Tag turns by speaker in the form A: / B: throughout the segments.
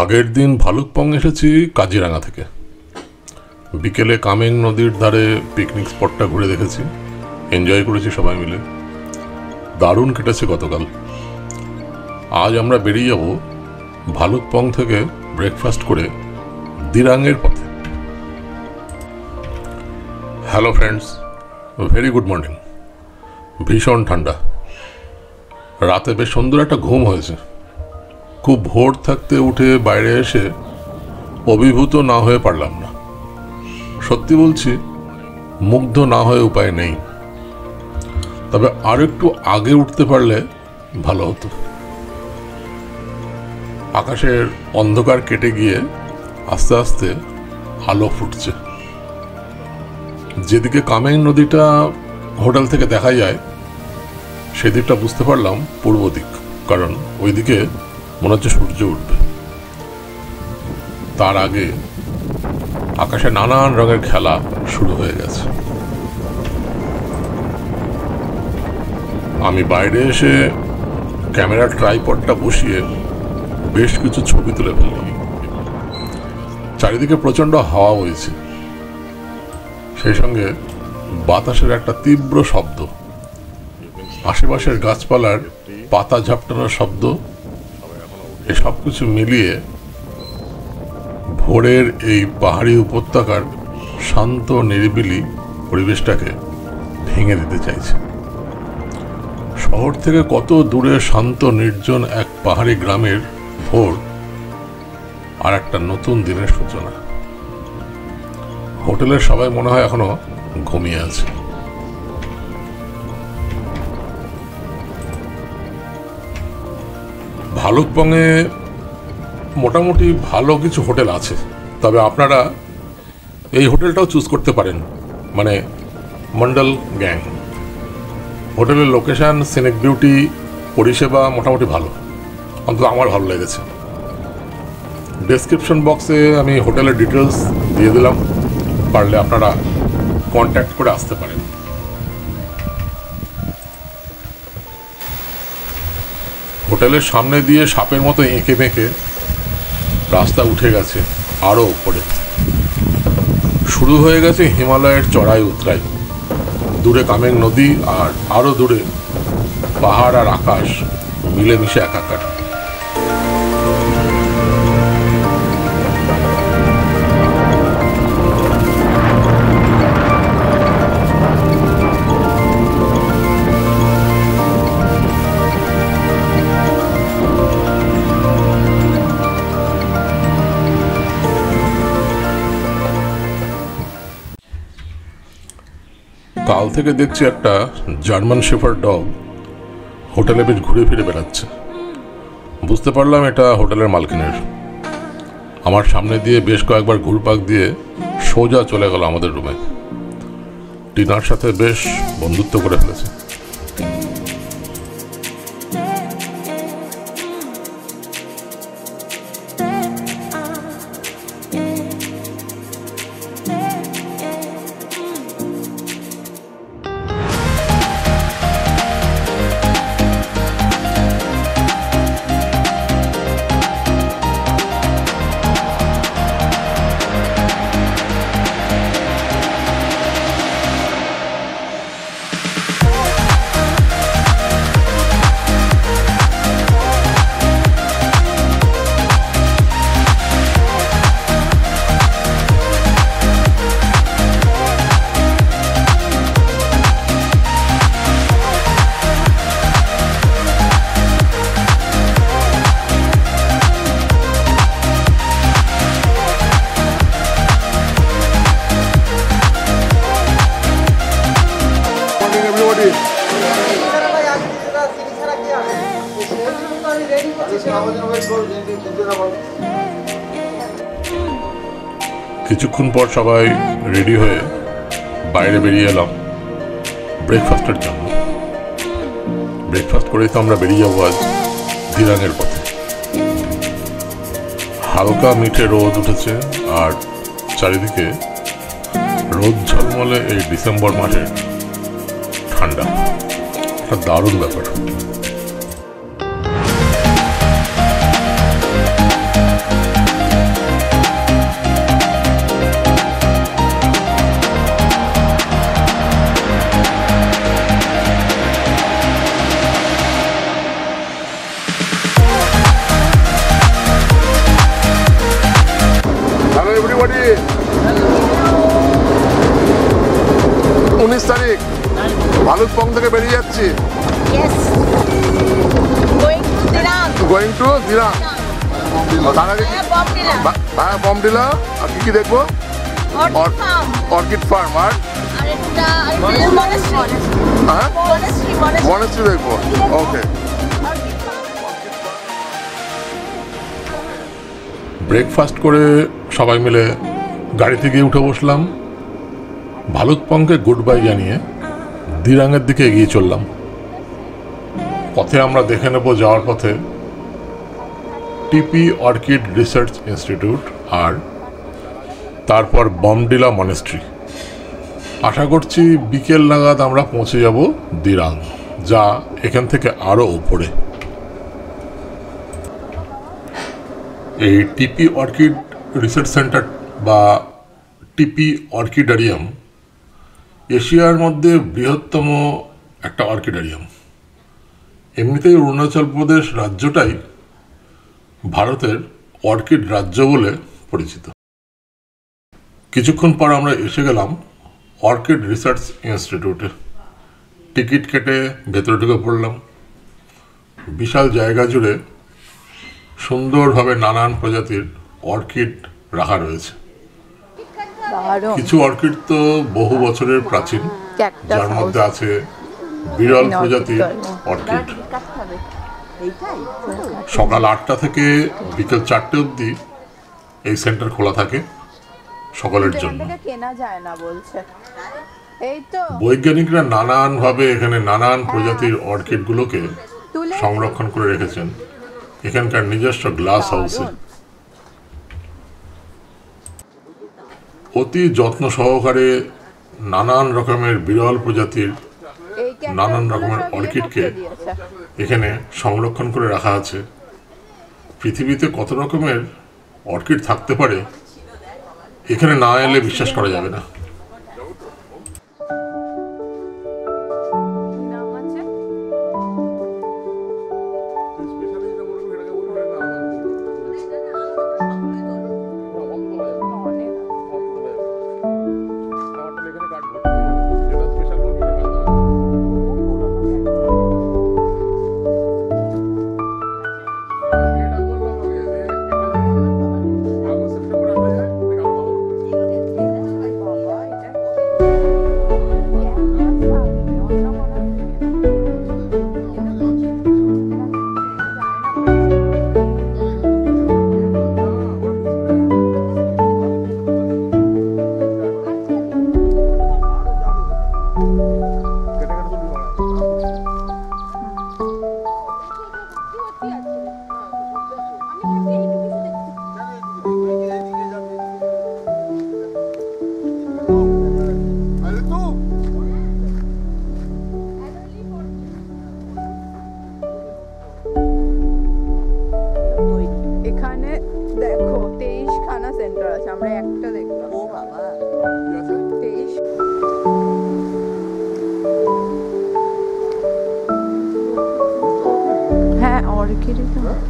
A: আগের দিন ভালুকপং এসেছি কাজিরাঙা থেকে। বিকেলে কামেং নদীর ধারে পিকনিক স্পটটা ঘুরে দেখেছি, এনজয় করেছি সবাই মিলে। দারুণ কেটেছে গতকাল। আজ আমরা বেরিয়ে যাব ভালুকপং থেকে ব্রেকফাস্ট করে দিরাঙের পথে। Hello friends, very good morning. ভীষণ ঠান্ডা, রাতে বেশ সুন্দর একটা ঘুম হয়েছে। খুব ভোর থাকতে উঠে বাইরে এসে অভিভূত না হয়ে পারলাম না। সত্যি বলছি, মুগ্ধ না হয়ে উপায় নেই। তবে আর একটু আগে উঠতে পারলে ভালো হতো। আকাশের অন্ধকার কেটে গিয়ে আস্তে আস্তে আলো ফুটছে। যেদিকে কামেং নদীটা হোটেল থেকে দেখা যায় সেদিকটা বুঝতে পারলাম পূর্ব দিক, কারণ ওইদিকে মনে হচ্ছে সূর্য উঠবে। তার আগে আকাশে নানান রঙের খেলা শুরু হয়ে গেছে। আমি বাইরে এসে ক্যামেরার ট্রাইপডটা বসিয়ে বেশ কিছু ছবি তুলে ফেললাম। চারিদিকে প্রচণ্ড হাওয়া বইছে, সেই সঙ্গে বাতাসের একটা তীব্র শব্দ, আশেপাশের গাছপালার পাতা ঝাপটানোর শব্দ, এসব কিছু মিলিয়ে ভোরের এই পাহাড়ি উপত্যকার শান্ত নিরিবিলি পরিবেশটাকে ভেঙে দিতে চাইছে। শহর থেকে কত দূরে শান্ত নির্জন এক পাহাড়ি গ্রামের ভোর আর একটা নতুন দিনের সূচনা। হোটেলের সবাই মনে হয় এখনো ঘুমিয়ে আছে। ভালুকপংয়ে মোটামুটি ভালো কিছু হোটেল আছে, তবে আপনারা এই হোটেলটাও চুজ করতে পারেন, মানে মন্ডল গ্যাং। হোটেলের লোকেশন, সিনিক বিউটি, পরিষেবা মোটামুটি ভালো, অন্তত আমার ভালো লেগেছে। ডেসক্রিপশন বক্সে আমি হোটেলের ডিটেলস দিয়ে দিলাম, পারলে আপনারা কন্ট্যাক্ট করে আসতে পারেন। হোটেলের সামনে দিয়ে সাপের মতো এঁকে বেঁকে রাস্তা উঠে গেছে আরও উপরে। শুরু হয়ে গেছে হিমালয়ের চড়াই উতরাই। দূরে কামেং নদী, আর আরও দূরে পাহাড় আর আকাশ মিলেমিশে একাকার। কাল থেকে দেখছি একটা জার্মান শেফার্ড ডগ হোটেলে বেশ ঘুরে ফিরে বেড়াচ্ছে। বুঝতে পারলাম এটা হোটেলের মালকিনের। আমার সামনে দিয়ে বেশ কয়েকবার ঘুরপাক দিয়ে সোজা চলে গেল আমাদের রুমে। টিনার সাথে বেশ বন্ধুত্ব করে ফেলেছে। কিছুক্ষণ পর সবাই রেডি হয়ে বাইরে বেরিয়ে এলাম ব্রেকফাস্টের জন্য। ব্রেকফাস্ট করেই তো আমরা বেরিয়ে যাবো আজ দিরাঙের পথে। হালকা মিঠে রোদ উঠেছে, আর চারিদিকে রোদ ঝলমলে এই ডিসেম্বর মাসের ঠান্ডা। একটা দারুণ ব্যাপার। ভালুকপং থেকে বেরিয়ে যাচ্ছি।
B: Yes.
A: Going to Dirang. তার আগে ভায়া বমডিলা আর কি দেখবো? অর্কিড ফার্ম আর মনেস্ট্রি দেখবো। ওকে, ব্রেকফাস্ট করে সবাই মিলে গাড়িতে গিয়ে উঠে বসলাম। ভালুকপংকে গুড বাই জানিয়ে দিরাংয়ের দিকে এগিয়ে চললাম। পথে আমরা দেখে নেব যাওয়ার পথে টিপি অর্কিড রিসার্চ ইনস্টিটিউট আর তারপর বমডিলা মনেস্ট্রি। আশা করছি বিকেল নাগাদ আমরা পৌঁছে যাব দিরাং, যা এখান থেকে আরও উপরে। এই টিপি অর্কিড রিসার্চ সেন্টার বা টিপি অর্কিডারিয়াম এশিয়ার মধ্যে বৃহত্তম একটা অর্কিডারিয়াম। এমনিতেই অরুণাচল প্রদেশ রাজ্যটাই ভারতের অর্কিড রাজ্য বলে পরিচিত। কিছুক্ষণ পর আমরা এসে গেলাম অর্কিড রিসার্চ ইনস্টিটিউটে। টিকিট কেটে ভেতরে ঢুকে পড়লাম। বিশাল জায়গা জুড়ে সুন্দরভাবে নানান প্রজাতির অর্কিড রাখা রয়েছে। কিছু অর্কিড তো বহু বছরের প্রাচীন, যার মধ্যে আছে বিরল প্রজাতির অর্কিড। সকাল 8টা থেকে বিকেল 4টে অবধি এই সেন্টার খোলা থাকে সকলের জন্য। বৈজ্ঞানিকরা নানানভাবে এখানে নানান প্রজাতির অর্কিডগুলোকে সংরক্ষণ করে রেখেছেন এখানকার নিজস্ব গ্লাস হাউসে। অতি যত্ন সহকারে নানান রকমের বিরল প্রজাতির নানান রকমের অর্কিডকে এখানে সংরক্ষণ করে রাখা আছে। পৃথিবীতে কত রকমের অর্কিড থাকতে পারে এখানে না এলে বিশ্বাস করা যাবে না।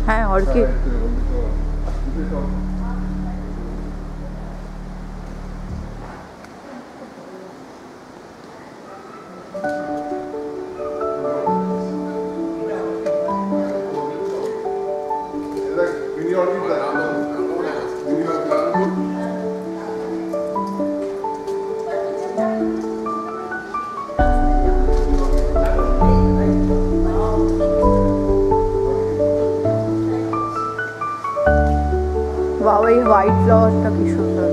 B: হ্যাঁ অর্কিড। বাবা, এই হোয়াইট ফ্লাওয়ারটা কি সুন্দর,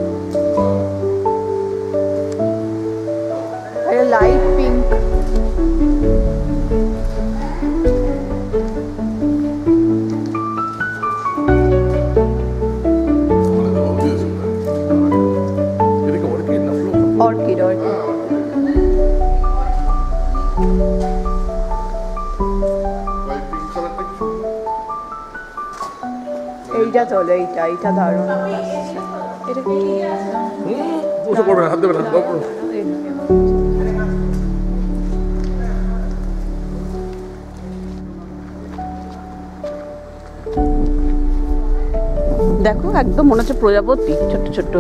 B: লাইট পিঙ্ক। Orchid orchid. এইটা চলো, এইটা দারুণ। এটা কি দেখো, একদম মনে হচ্ছে প্রজাপতি, ছোট্ট ছোট্ট।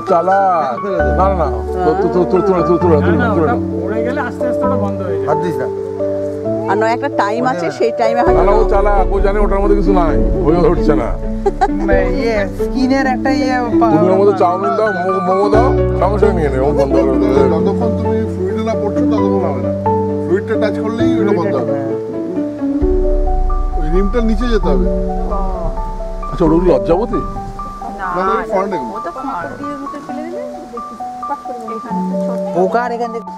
A: চালা না না না
C: পড়ে গেলে আস্তে আস্তে ওটা বন্ধ হয়ে যায়।
B: আর নয় একটা টাইম আছে, সেই টাইমে হয়তো
A: ও চালা ও জানে ওটার মধ্যে কিছু নাই, ওই উঠছে না।
C: ইয়ে স্কিনের একটা ইয়ে
A: তুমি ওর মধ্যে চাউমিন দাও, মোমো দাও, সঙ্গে সঙ্গে নিয়ে নেবে, ও বন্ধ করে দেবে।
D: যতক্ষণ তুমি ফ্লুইডে না পড়ছো ততক্ষণ হবে না। ফ্লুইডটা টাচ করলেই ওটা বন্ধ হবে। ওই রিমটার নিচে যেতে হবে।
A: আচ্ছা ওটা লজ্জাবতী?
D: না না ফরেন এগুলো।
C: পোকার এখান থেকে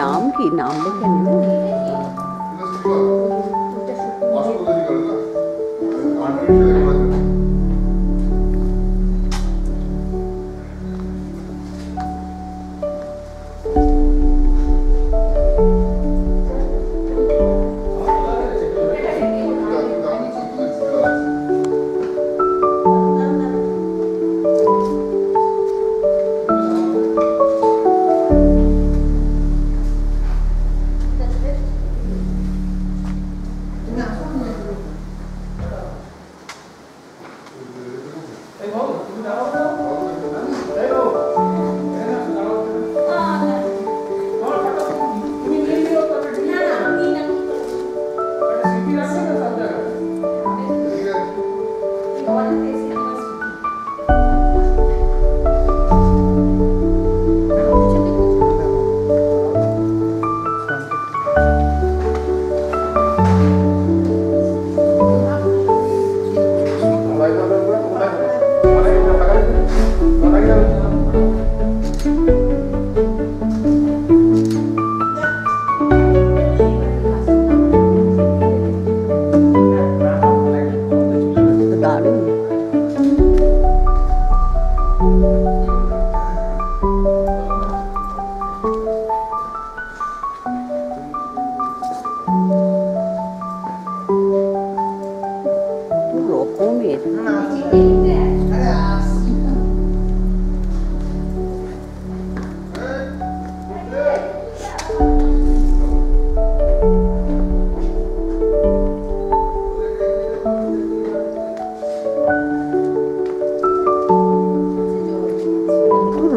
B: নাম কি, নাম লিখে নিন।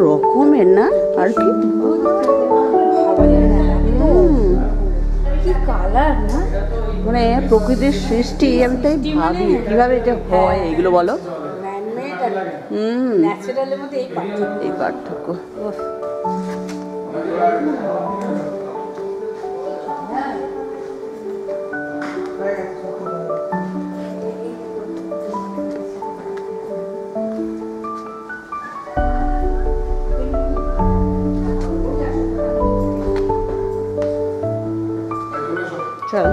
B: রকমের না আর কি
E: কালার না,
B: মানে প্রকৃতির সৃষ্টি। আমি তাই ভাবি কিভাবে এটা হয়, এগুলো বলো।
E: ন্যাচারালের মধ্যে
B: এই পার্থক্য। চল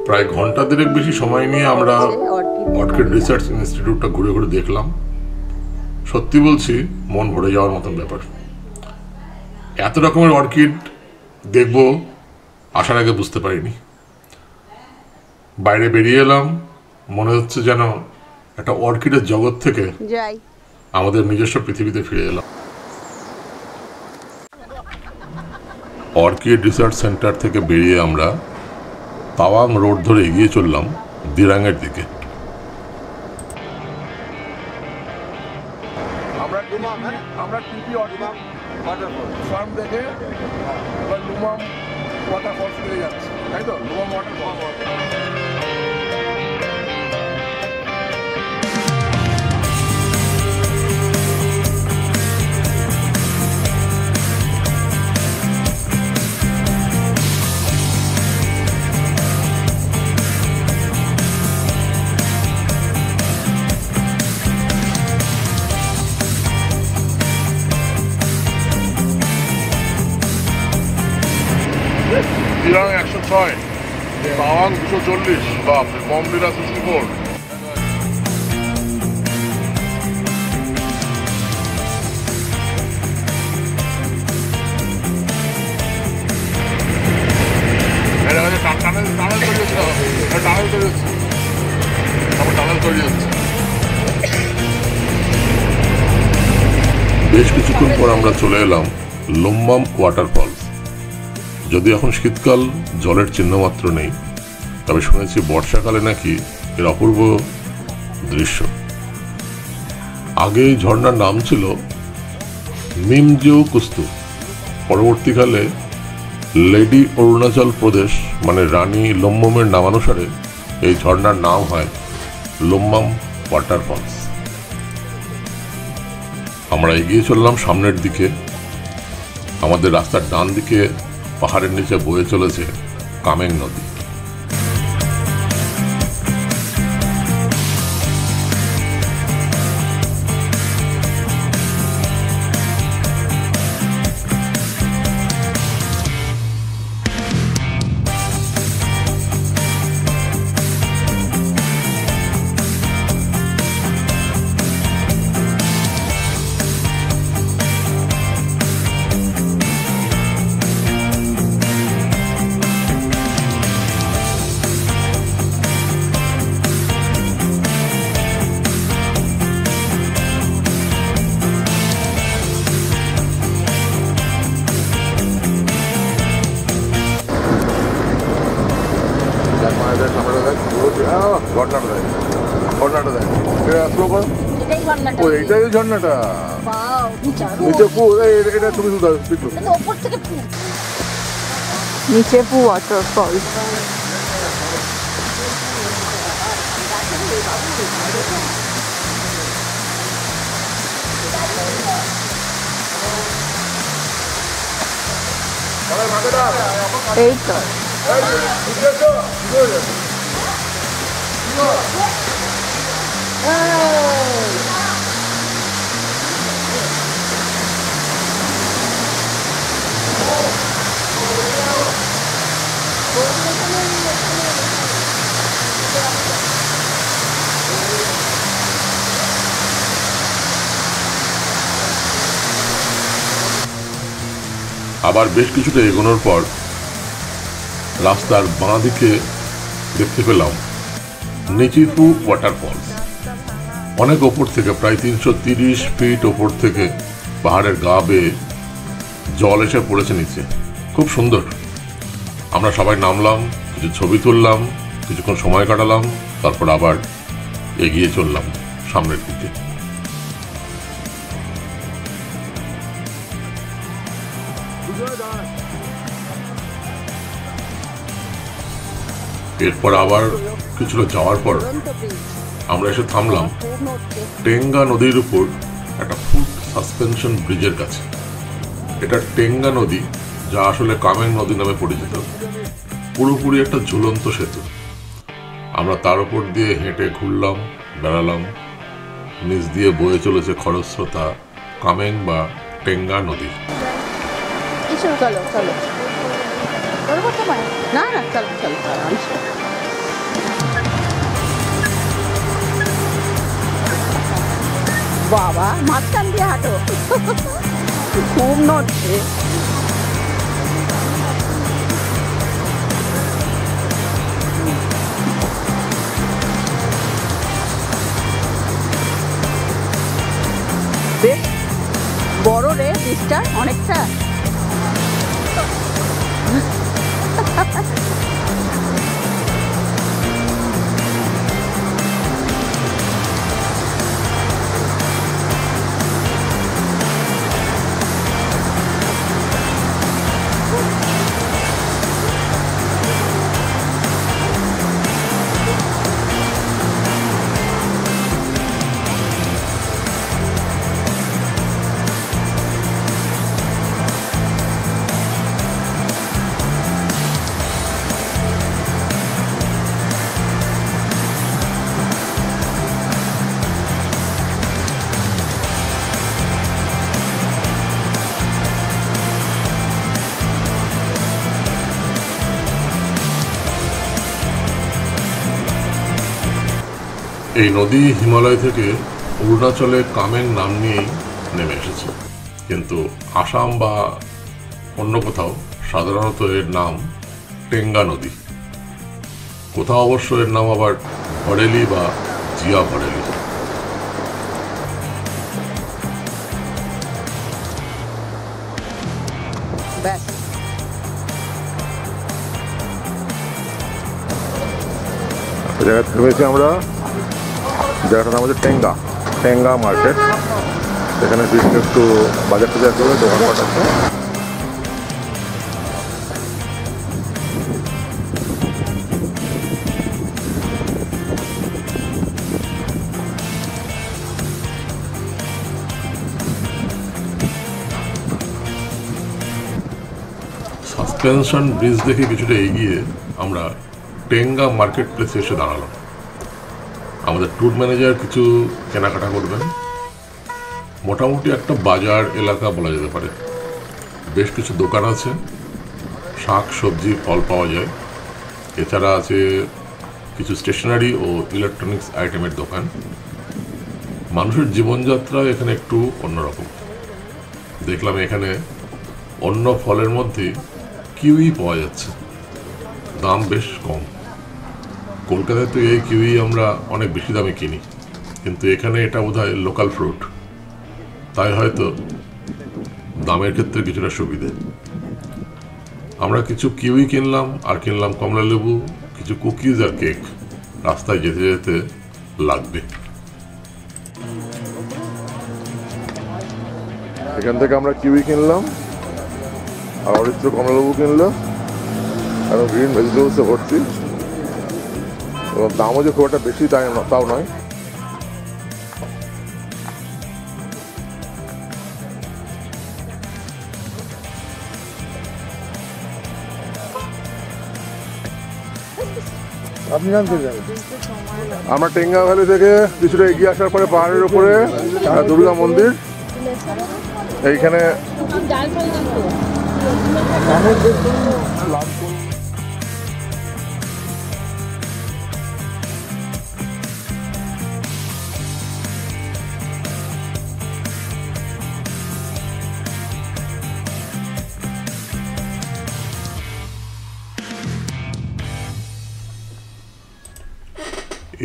A: প্রায় ঘন্টা দেড়েক বেশি সময় নিয়ে আমরা অর্কিড রিসার্চ ইনস্টিটিউটটা ঘুরে ঘুরে দেখলাম। সত্যি বলছি, মন ভরে যাওয়ার মতন ব্যাপার। এত রকমের অর্কিড দেখবো আসার আগে বুঝতে পারিনি। বাইরে বেরিয়ে এলাম, মনে হচ্ছে যেন একটা অর্কিডের জগৎ থেকে
B: যাই
A: আমাদের নিজস্ব পৃথিবীতে ফিরে এলাম। অর্কিড রিসার্চ সেন্টার থেকে বেরিয়ে আমরা তাওয়াং রোড ধরে এগিয়ে চললাম দিরাংয়ের দিকে।
D: আমরা টিপি ফার্ম দেখে এবার লুমাম ওয়াটারফলস পেয়ে যাচ্ছি, তাই তো? লুমাম ওয়াটারফল। দিরাং 106, তাওয়াং 240, বাপরে, বমডিলা 64।
A: বেশ কিছুক্ষণ পর আমরা চলে এলাম লুম্মাম ওয়াটারফলস। যদি এখন শীতকাল, জলের চিহ্নমাত্র নেই, তবে শুনেছি বর্ষাকালে নাকি এর অপূর্ব দৃশ্য। আগে এই ঝর্ণার নাম ছিল মিমজিও কুস্তু। পরবর্তীকালে লেডি অরুণাচল প্রদেশ মানে রানী লুম্মমের নামানুসারে এই ঝর্ণার নাম হয় লুম্মাম ওয়াটারফলস। আমরা এগিয়ে চললাম সামনের দিকে। আমাদের রাস্তার ডান দিকে পাহাড়ের নিচে বয়ে চলেছে কামেং নদী।
D: এইটাই ঝর্ণাটা, নিচে এটা তুমি
B: নিচে পু ওয়াটারফল। এই তো
A: আবার বেশ কিছুটা এগোনোর পর রাস্তার বাঁ দিকে দেখতে পেলাম নিচিফু ওয়াটারফলস। অনেক ওপর থেকে, প্রায় 330 ফিট ওপর থেকে পাহাড়ের গা বেয়ে জল এসে পড়েছে নিচে। খুব সুন্দর। আমরা সবাই নামলাম, কিছু ছবি তুললাম, কিছুক্ষণ সময় কাটালাম, তারপর আবার এগিয়ে চললাম সামনের দিকে। এরপর আবার কিছুটা যাওয়ার পর আমরা এসে থামলাম টেঙ্গা নদীর উপর একটা ফুট সাসপেনশন ব্রিজের কাছে। এটা টেঙ্গা নদী, যা আসলে কামেং নদী নামে পরিচিত। পুরোপুরি একটা ঝুলন্ত সেতু। আমরা তার উপর দিয়ে হেঁটে ঘুরলাম, বেড়ালাম। নিচ দিয়ে বয়ে চলেছে খরস্রোতা কামেং বা টেঙ্গা নদী।
B: চলো চলো না না চলো চলো বাবা মাঝখান দিয়ে হাঁটো খুব নড়ছে। বেশ বড় রে বীজটা অনেকটা।
A: এই নদী হিমালয় থেকে অরুণাচলে কামেং নাম নিয়েই নেমে এসেছে, কিন্তু আসাম বা অন্য কোথাও সাধারণত এর নাম টেঙ্গা নদী। কোথাও অবশ্য এর নাম আবার ভরেলি বা জিয়া ভরেলি।
B: ব্যাস
D: জায়গায় থেমেছি আমরা, জায়গাটার নাম হচ্ছে টেঙ্গা মার্কেট। এখানে একটু বাজার টাজার করে দোকানপাট আছে।
A: সাসপেনশন ব্রিজ দেখে কিছুটা এগিয়ে আমরা টেঙ্গা মার্কেট প্লেসে এসে দাঁড়ালাম। আমাদের ট্যুর ম্যানেজার কিছু কেনাকাটা করবেন। মোটামুটি একটা বাজার এলাকা বলা যেতে পারে। বেশ কিছু দোকান আছে, শাক সবজি ফল পাওয়া যায়। এছাড়া আছে কিছু স্টেশনারি ও ইলেকট্রনিক্স আইটেমের দোকান। মানুষের জীবনযাত্রা এখানে একটু অন্যরকম। দেখলাম এখানে অন্য ফলের মধ্যে কিউই পাওয়া যাচ্ছে, দাম বেশ কম। কলকাতায় তো এই কিউই আমরা অনেক বেশি দামে কিনি, কিন্তু এখানে এটা বোধহয় লোকাল ফ্রুট, তাই হয়তো দামের ক্ষেত্রে কিছুটা সুবিধে। আমরা কিছু কিউই কিনলাম, আর কিনলাম কমলা লেবু, কিছু কুকিজ আর কেক। রাস্তায় যেতে যেতে লাগবে।
D: এখান থেকে আমরা কিউই কিনলাম, আর অরিত্র কমলালেবু কিনলাম, আর গ্রিন ভেজিটেবলসে ভর্তি। এবং দামও যে খুব একটা বেশি তাও নয়।
C: আপনি জানতে যাবেন।
D: আমরা টেঙ্গা ভ্যালি থেকে কিছুটা এগিয়ে আসার পরে পাহাড়ের উপরে দুর্গা মন্দির। এইখানে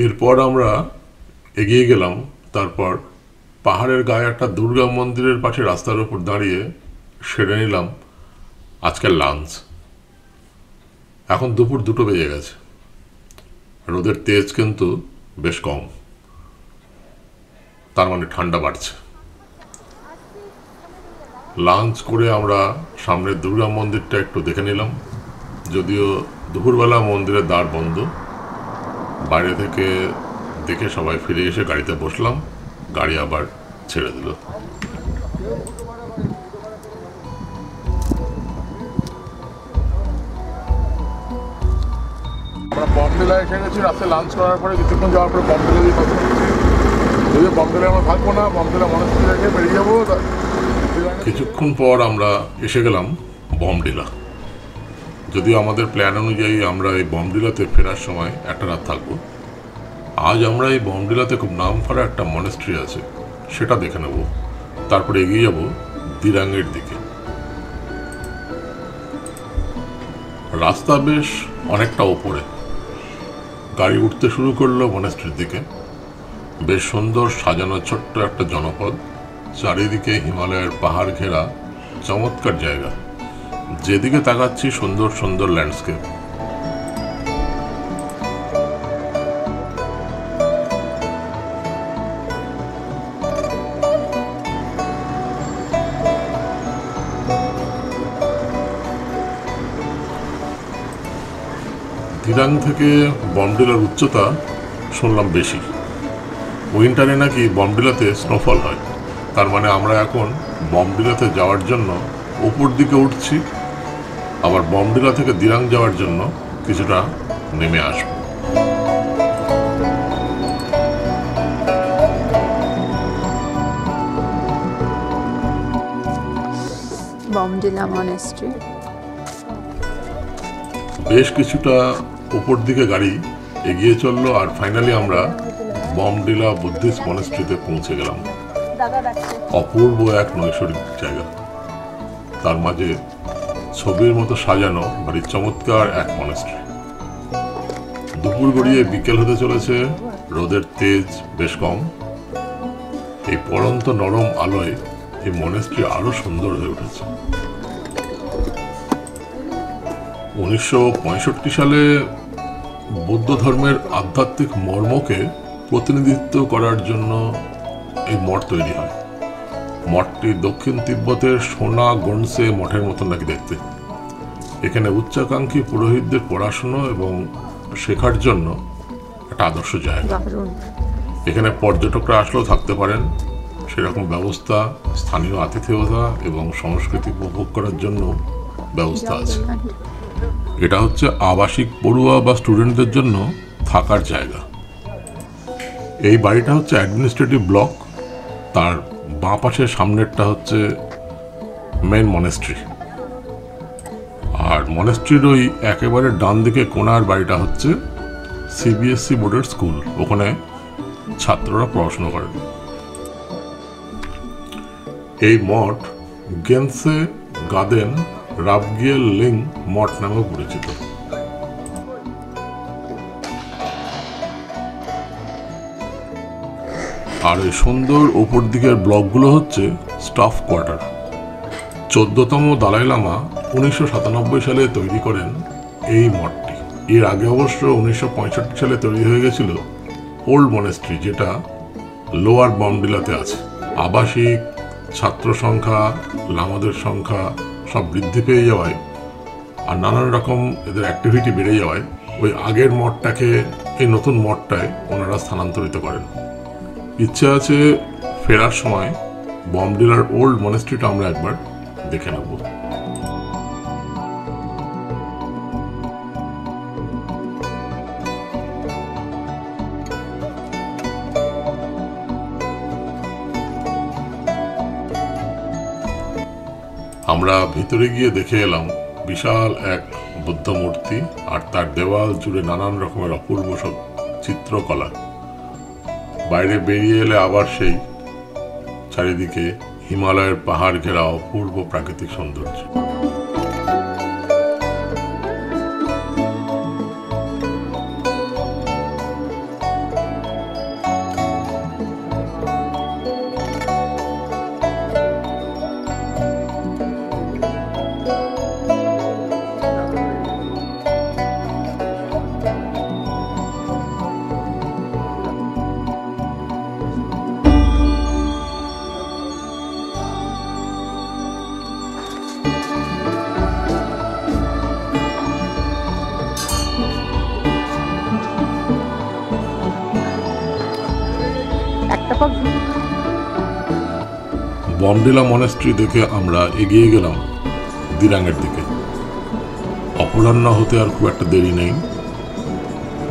A: এরপর আমরা এগিয়ে গেলাম। তারপর পাহাড়ের গায়ে একটা দুর্গা মন্দিরের পাশে রাস্তার উপর দাঁড়িয়ে সেরে নিলাম আজকের লাঞ্চ। এখন দুপুর 2টো বেজে গেছে, রোদের তেজ কিন্তু বেশ কম, তার মানে ঠান্ডা বাড়ছে। লাঞ্চ করে আমরা সামনের দুর্গা মন্দিরটা একটু দেখে নিলাম। যদিও দুপুরবেলা মন্দিরের দ্বার বন্ধ। বাইরে থেকে দেখে সবাই ফিরে এসে গাড়িতে বসলাম, গাড়ি আবার ছেড়ে দিল।
D: আমরা বমডিলা এসে গেছি। রাস্তায় লাঞ্চ করার পরে কিছুক্ষণ যাওয়ার পরে বমডিলা দিয়ে কথা বলছি। যদিও বমডিলা আমরা থাকবো না, বমডিলা মনস্ট্রি রেখে বেরিয়ে যাবো।
A: কিছুক্ষণ পর আমরা এসে গেলাম বমডিলা। যদিও আমাদের প্ল্যান অনুযায়ী আমরা এই বমডিলাতে ফেরার সময় একটা রাত থাকবো। আজ আমরা এই বমডিলাতে খুব নাম করা একটা মনেস্ট্রি আছে, সেটা দেখে নেব, তারপরে এগিয়ে যাব দিরাঙের দিকে। রাস্তা বেশ অনেকটা ওপরে, গাড়ি উঠতে শুরু করলো মনেস্ট্রির দিকে। বেশ সুন্দর সাজানো ছোট্ট একটা জনপদ, চারিদিকে হিমালয়ের পাহাড় ঘেরা চমৎকার জায়গা, যেদিকে তাকাচ্ছি সুন্দর সুন্দর ল্যান্ডস্কেপ। দিরাং থেকে বমডিলার উচ্চতা শুনলাম বেশি। উইন্টারে নাকি বমডিলাতে স্নোফল হয়, তার মানে আমরা এখন বমডিলাতে যাওয়ার জন্য উপর দিকে উঠছি, আবার বমডিলা থেকে দিরাং যাওয়ার জন্য কিছুটা নেমে আসব।
E: বমডিলা মনেস্ট্রি।
A: বেশ কিছুটা উপর দিকে গাড়ি এগিয়ে চললো, আর ফাইনালি আমরা বমডিলা বুদ্ধিস্ট মনেস্ট্রিতে পৌঁছে গেলাম। অপূর্ব এক নৈসর্গিক জায়গা, তার মাঝে ছবির মতো সাজানো ভারী চমৎকার এক মনেস্ট্রি। দুপুর গড়িয়ে বিকেল হতে চলেছে, রোদের তেজ বেশ কম। এই পড়ন্ত নরম আলোয় এই মনেস্ট্রি আরো সুন্দর হয়ে উঠেছে। 1965 সালে বৌদ্ধ ধর্মের আধ্যাত্মিক মর্মকে প্রতিনিধিত্ব করার জন্য এই মঠ তৈরি হয়। মঠটি দক্ষিণ তিব্বতের সোনা গন্ডসে মঠের মতন নাকি দেখতে। এখানে উচ্চাকাঙ্ক্ষী পুরোহিতদের পড়াশুনো এবং শেখার জন্য একটা আদর্শ জায়গা। এখানে পর্যটকরা আসলেও থাকতে পারেন, সেরকম ব্যবস্থা, স্থানীয় আতিথেয়তা এবং সংস্কৃতি উপভোগ করার জন্য ব্যবস্থা আছে। এটা হচ্ছে আবাসিক পড়ুয়া বা স্টুডেন্টদের জন্য থাকার জায়গা। এই বাড়িটা হচ্ছে অ্যাডমিনিস্ট্রেটিভ ব্লক, তার বাঁ পাশের সামনেরটা হচ্ছে মেন মনেস্ট্রি, আর মনেস্ট্রির ওই একেবারে ডান দিকে কোণার বাড়িটা হচ্ছে সিবিএসসি বোর্ডের স্কুল, ওখানে ছাত্ররা পড়াশোনা করেন। এই মঠ গেনসে গাদেন রাবগিয়েল লিং মঠ নামেও পরিচিত। আর এই সুন্দর উপর দিকের ব্লকগুলো হচ্ছে স্টাফ কোয়ার্টার। 14তম দালাই লামা 1997 সালে তৈরি করেন এই মঠটি। এর আগে অবশ্য 1965 সালে তৈরি হয়ে গেছিল ওল্ড মনেস্ট্রি, যেটা লোয়ার বমডিলাতে আছে। আবাসিক, ছাত্র সংখ্যা, লামাদের সংখ্যা সব বৃদ্ধি পেয়ে যাওয়ায় আর নানান রকম এদের অ্যাক্টিভিটি বেড়ে যাওয়ায় ওই আগের মঠটাকে এই নতুন মঠটায় ওনারা স্থানান্তরিত করেন। ইচ্ছে আছে ফেরার সময় বমডিলার ওল্ড মনেস্ট্রিটা আমরা একবার দেখে নেব। আমরা ভিতরে গিয়ে দেখে এলাম বিশাল এক বুদ্ধ মূর্তি, আর তার দেওয়াল জুড়ে নানান রকমের অপূর্ব সব চিত্রকলা। বাইরে বেরিয়ে এলে আবার সেই চারিদিকে হিমালয়ের পাহাড় ঘেরা অপূর্ব প্রাকৃতিক সৌন্দর্য। বমডিলা মনেস্ট্রি দেখে আমরা এগিয়ে গেলাম দিরাঙের দিকে। অপরাহ্ন হতে আর খুব একটা দেরি নেই,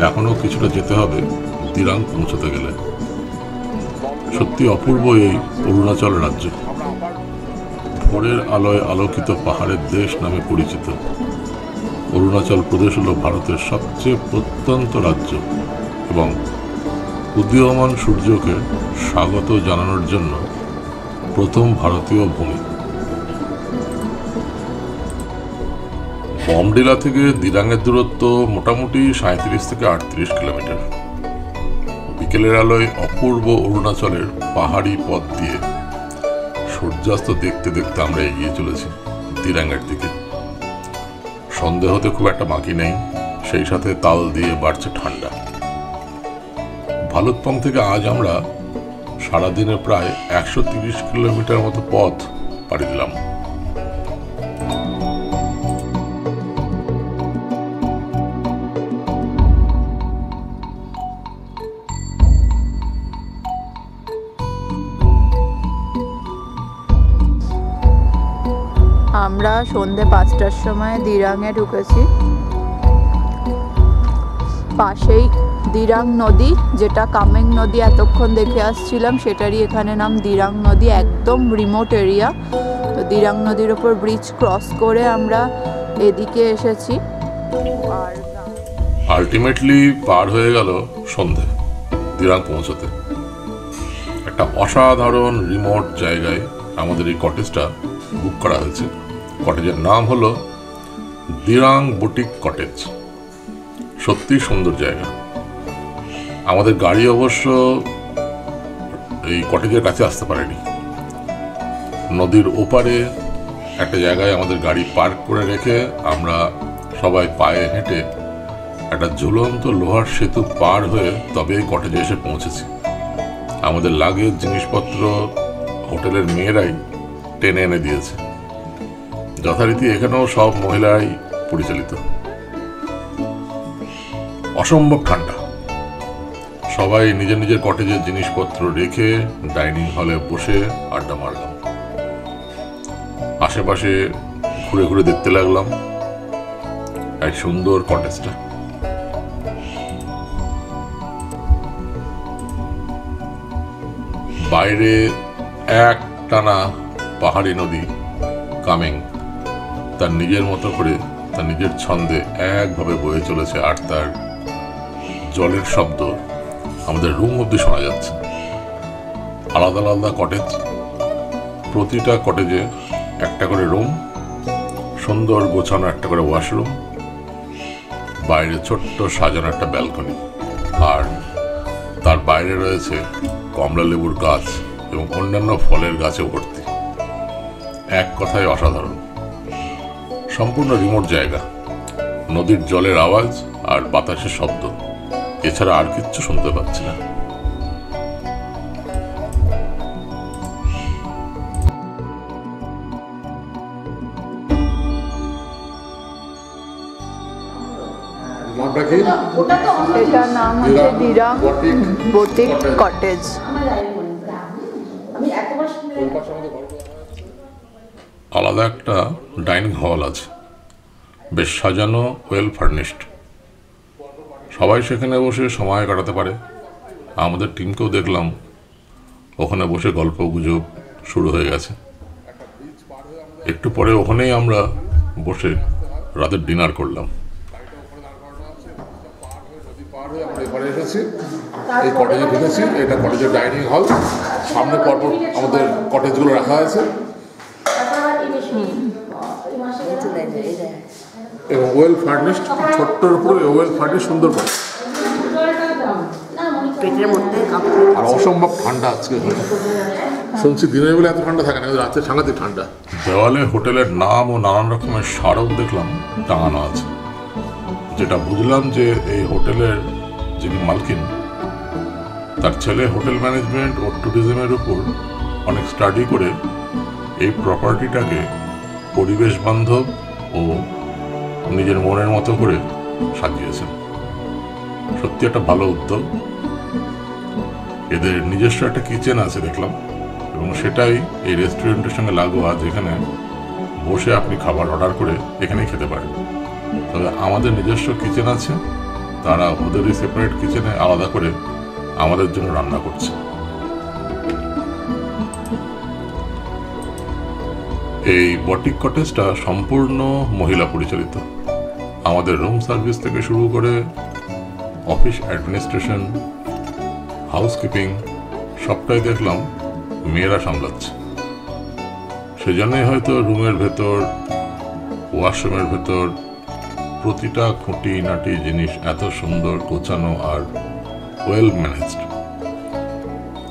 A: এখনো কিছুটা যেতে হবে দিরাং পৌঁছতে গেলে। সত্যি অপূর্ব এই অরুণাচল রাজ্য, ভোরের আলোয় আলোকিত পাহাড়ের দেশ নামে পরিচিত। অরুণাচল প্রদেশ হল ভারতের সবচেয়ে প্রত্যন্ত রাজ্য এবং উদীয়মান সূর্যকে স্বাগত জানানোর জন্য প্রথম ভারতীয় ভূমি। বমডিলা থেকে দিরাঙের দূরত্ব মোটামুটি 37 থেকে 38 কিলোমিটার। বিকেলের আলোয় অপূর্ব অরুণাচলের পাহাড়ি পথ দিয়ে সূর্যাস্ত দেখতে দেখতে আমরা এগিয়ে চলেছি দিরাঙের দিকে। সন্ধে হতে খুব একটা বাকি নেই, সেই সাথে তাল দিয়ে বাড়ছে ঠান্ডা। ভালুকপং থেকে আজ আমরা সারাদিনে প্রায় 130 কিলোমিটার মতো পথ পাড়ি দিলাম।
E: আমরা সন্ধে 5টার সময় দিরাঙে ঢুকেছি। পাশেই দিরাং নদী, যেটা কামেং নদী এতক্ষণ দেখে আসছিলাম, সেটারই এখানে নাম দিরাং নদী। একদম রিমোট এরিয়া। তো দিরাং নদীর ওপর ব্রিজ ক্রস করে আমরা এদিকে এসেছি। আর
A: আলটিমেটলি পার হয়ে গেল সন্ধে দিরাং পৌঁছতে। একটা অসাধারণ রিমোট জায়গায় আমাদের এই কটেজটা বুক করা হয়েছে। কটেজের নাম হলো দিরাং বুটিক কটেজ। সত্যি সুন্দর জায়গা। আমাদের গাড়ি অবশ্য এই কটেজের কাছে আসতে পারেনি। নদীর ওপারে একটা জায়গায় আমাদের গাড়ি পার্ক করে রেখে আমরা সবাই পায়ে হেঁটে একটা ঝুলন্ত লোহার সেতু পার হয়ে তবে এই কটেজে এসে পৌঁছেছি। আমাদের লাগেজ জিনিসপত্র হোটেলের মেয়েরাই টেনে এনে দিয়েছে। যথারীতি এখানেও সব মহিলারাই পরিচালিত। অসম্ভব ঠান্ডা। সবাই নিজের নিজের কটেজের জিনিসপত্র রেখে ডাইনিং হলে বসে আড্ডা মারলাম। আশেপাশে ঘুরে ঘুরে দেখতে লাগলাম এক সুন্দর কটেজটা। বাইরে এক টানা পাহাড়ি নদী কামেং তার নিজের মতো করে তার নিজের ছন্দে একভাবে বয়ে চলেছে, আর তার জলের শব্দ আমাদের রুম অব্দি শোনা যাচ্ছে। আলাদা আলাদা কটেজ, প্রতিটা কটেজে একটা করে রুম, সুন্দর গোছানো একটা করে ওয়াশরুম, বাইরে ছোট্ট সাজানো একটা ব্যালকনি, আর তার বাইরে রয়েছে কমলা লেবুর গাছ এবং অন্যান্য ফলের গাছে ভর্তি। এক কথায় অসাধারণ। সম্পূর্ণ রিমোট জায়গা। নদীর জলের আওয়াজ আর বাতাসের শব্দ, এছাড়া আর কিচ্ছু শুনতে পাচ্ছি না।
E: এটার নাম হচ্ছে দিরাং বুটিক কটেজ।
A: আলাদা একটা ডাইনিং হল আছে, বেশ সাজানো, ওয়েল ফার্নিশড। সবাই সেখানে বসে সময় কাটাতে পারে। আমাদের টিমকেও দেখলাম ওখানে বসে গল্প গুজব শুরু হয়ে গেছে। একটু পরে ওখানেই আমরা বসে রাতের ডিনার করলাম। এই কটেজে ঢুকেছি। এটা কটেজের ডাইনিং হল। সামনে পরপর আমাদের কটেজগুলো রাখা আছে এবং ওয়েল ফার্নিশড, ছোট্টর উপরে ওয়েল ফার্নিশ, সুন্দর করে। আর অসম্ভব ঠান্ডা আজকে। শুনছি দিনের বেলা এত ঠান্ডা থাকে না, রাতে সাংঘাতিক ঠান্ডা। দেওয়ালে হোটেলের নাম ও নানান রকমের স্মারক দেখলাম টাঙানো আছে, যেটা বুঝলাম যে এই হোটেলের যিনি মালকিন, তার ছেলে হোটেল ম্যানেজমেন্ট ও ট্যুরিজমের উপর অনেক স্টাডি করে এই প্রপার্টিটাকে পরিবেশ বান্ধব ও নিজের মনের মতো করে সাজিয়েছেন। সত্যি একটা ভালো উদ্যোগ। এদের নিজস্ব একটা কিচেন আছে দেখলাম, এবং সেটাই এই রেস্টুরেন্টের সঙ্গে লাগোয়া, যেখানে বসে আপনি খাবার অর্ডার করে এখানেই খেতে পারেন। তবে আমাদের নিজস্ব কিচেন আছে, তারা ওদেরই সেপারেট কিচেনে আলাদা করে আমাদের জন্য রান্না করছে। এই বটিক কটেজটা সম্পূর্ণ মহিলা পরিচালিত। আমাদের রুম সার্ভিস থেকে শুরু করে অফিস অ্যাডমিনিস্ট্রেশন, হাউসকিপিং সবটাই দেখলাম মেয়েরা সামলাচ্ছে। সেজন্যই হয়তো রুমের ভেতর, ওয়াশরুমের ভেতর প্রতিটা খুঁটি নাটি জিনিস এত সুন্দর গোছানো আর ওয়েল ম্যানেজড।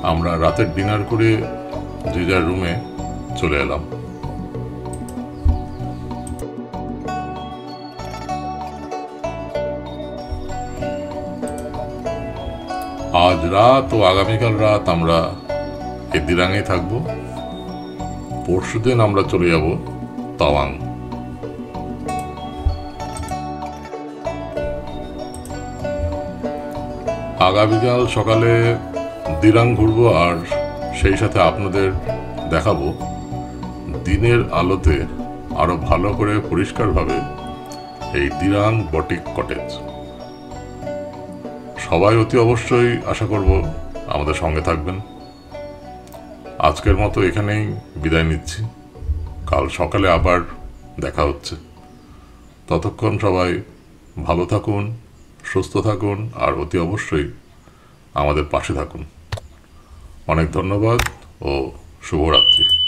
A: আমরা রাতের ডিনার করে যে যার রুমে চলে এলাম। আজ রাত ও আগামীকাল রাত আমরা এই দিরাঙেই থাকবো। পরশুদিন আমরা চলে যাব তাওয়াং। আগামীকাল সকালে দিরাং ঘুরবো আর সেই সাথে আপনাদের দেখাবো দিনের আলোতে আরো ভালো করে পরিষ্কারভাবে এই দিরাং বটিক কটেজ। সবাই অতি অবশ্যই আশা করব আমাদের সঙ্গে থাকবেন। আজকের মতো এখানেই বিদায় নিচ্ছি। কাল সকালে আবার দেখা হচ্ছে। ততক্ষণ সবাই ভালো থাকুন, সুস্থ থাকুন আর অতি অবশ্যই আমাদের পাশে থাকুন। অনেক ধন্যবাদ ও শুভরাত্রি।